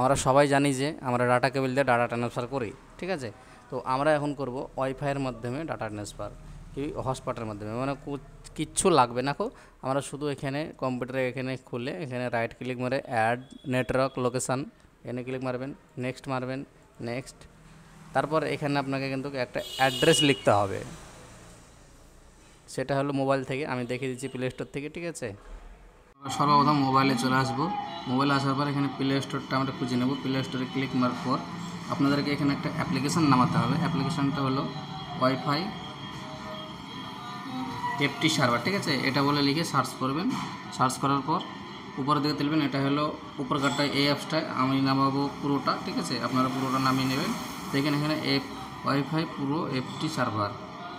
আমরা সবাই জানি যে আমরা ডাটা কেবল দিয়ে ডাটা ট্রান্সফার করি, ঠিক আছে। তো আমরা এখন করব ওয়াইফাইয়ের মাধ্যমে ডাটা ট্রান্সফার, কি হটস্পটের মাধ্যমে, মানে কিচ্ছু লাগবে না। আমরা শুধু এখানে কম্পিউটারে এখানে খুলে এখানে রাইট ক্লিক মারে অ্যাড নেটওয়ার্ক লোকেশান, এখানে ক্লিক মারবেন, নেক্সট মারবেন, নেক্সট। তারপর এখানে আপনাকে কিন্তু একটা অ্যাড্রেস লিখতে হবে, সেটা হলো মোবাইল থেকে আমি দেখিয়ে দিচ্ছি প্লে স্টোর থেকে, ঠিক আছে। সর্বপ্রথম মোবাইলে চলে আসবো, মোবাইলে আসার পর এখানে প্লে স্টোরটা আমরা খুঁজে নেব। প্লে স্টোরে ক্লিক মারার পর আপনাদেরকে এখানে একটা অ্যাপ্লিকেশান নামাতে হবে। অ্যাপ্লিকেশানটা হলো ওয়াইফাই এফটি সার্ভার, ঠিক আছে। এটা বলে লিখে সার্চ করবেন। সার্চ করার পর উপরের দিকে তুলবেন, এটা হলো উপর কারটায় এই অ্যাপসটায় আমি নামাবো পুরোটা, ঠিক আছে। আপনারা পুরোটা নামিয়ে নেবেন। দেখেন এখানে ওয়াইফাই পুরো এফটি সার্ভার,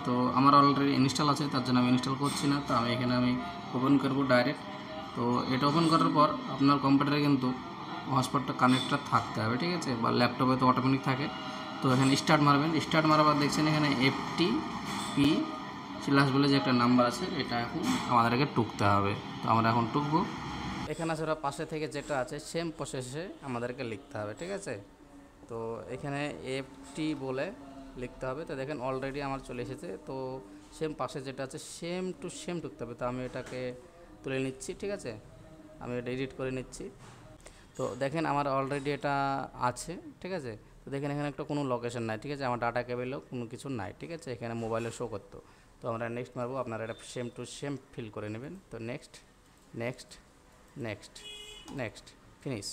তো আমার অলরেডি ইনস্টল আছে, তার জন্য আমি ইনস্টল করছি না। তো আমি ওপেন করব ডাইরেক্ট। তো এটা ওপেন করার পর আপনার কম্পিউটারে কিন্তু হটস্পটটা কানেক্টটা থাকতে হবে, ঠিক আছে, বা ল্যাপটপে তো অটোমেটিক থাকে। তো এখানে স্টার্ট মারবেন। স্টার্ট মারার পর দেখছেন এখানে FTP সিলাস বলে যে একটা নাম্বার আছে, এটা এখন আমাদেরকে টুকতে হবে। তো আমরা এখন টুকবো। এখানে আছে ওরা পাশে থেকে যেটা আছে সেম প্রসেসে আমাদেরকে লিখতে হবে, ঠিক আছে। তো এখানে FT বলে লিখতে হবে। তো দেখেন অলরেডি আমার চলে এসেছে। তো সেম পাশে যেটা আছে সেম টু সেম টুকতে হবে। তো আমি এটাকে তুলে নিচ্ছি, ঠিক আছে, আমি এটা এডিট করে নিচ্ছি। তো দেখেন আমার অলরেডি এটা আছে, ঠিক আছে। তো দেখেন এখানে একটা কোনো লোকেশন নাই, ঠিক আছে, আমার ডাটা কেবলেও কোনো কিছু নাই, ঠিক আছে, এখানে মোবাইলে শো করতো। তো আমরা নেক্সট মারবো, আপনারা এটা সেম টু সেম ফিল করে নেবেন। তো next, next, next, next, finish.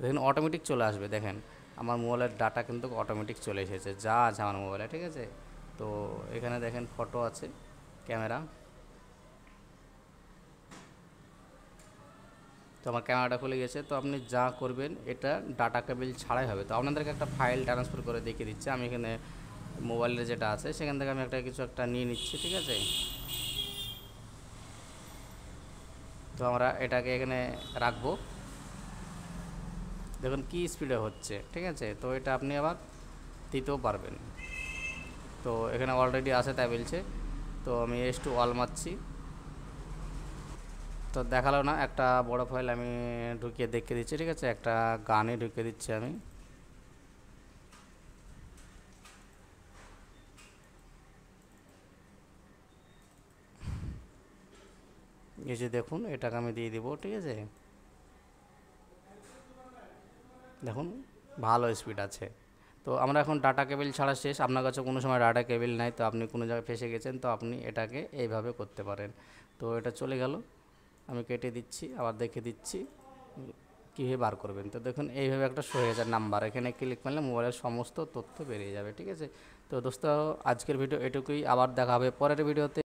দেখেন অটোমেটিক চলে আসবে। দেখেন আমার মোবাইলের ডাটা কিন্তু অটোমেটিক চলে এসেছে, যা আছে আমার মোবাইলে, ঠিক আছে। তো এখানে দেখেন ফটো আছে, ক্যামেরা। তো আমার ক্যামেরাটা খুলে গেছে। তো আপনি যা করবেন এটা ডাটা কেবল ছাড়াই হবে। তো আপনাদেরকে একটা ফাইল ট্রান্সফার করে দেখিয়ে দিচ্ছি। আমি এখানে মোবাইলের যেটা আছে সেখান থেকে আমি কিছু একটা নিয়ে নিচ্ছি, ঠিক আছে। তো আমরা এটাকে এখানে রাখবো। দেখুন কি স্পিডে হচ্ছে, ঠিক আছে। তো এটা আপনি আবার দিতেও পারবেন। তো এখানে অলরেডি আছে তাই বলছে। তো আমি S2 অল মারছি। তো দেখালো না, একটা বড় ফাইল আমি ঢুকিয়ে দেখিয়ে দিচ্ছি, ঠিক আছে, একটা গানে ঢুকিয়ে দিচ্ছি আমি। এই যে দেখুন এটাকে আমি দিয়ে দিব, ঠিক আছে। দেখুন ভালো স্পিড আছে। তো আমরা এখন ডাটা কেবল ছাড়া শেষ। আপনার কাছে কোনো সময় ডাটা কেবল নাই, তো আপনি কোনো জায়গায় ফেসে গেছেন, তো আপনি এটাকে এইভাবে করতে পারেন। তো এটা চলে গেল, আমি কেটে দিচ্ছি, আবার দেখে দিচ্ছি কীভাবে বার করবেন। তো দেখুন এইভাবে একটা শো হয়ে যায় নাম্বার, এখানে ক্লিক করলে মোবাইলের সমস্ত তথ্য বেরিয়ে যাবে, ঠিক আছে। তো দোস্ত আজকের ভিডিও এটুকুই, আবার দেখা হবে পরের ভিডিওতে।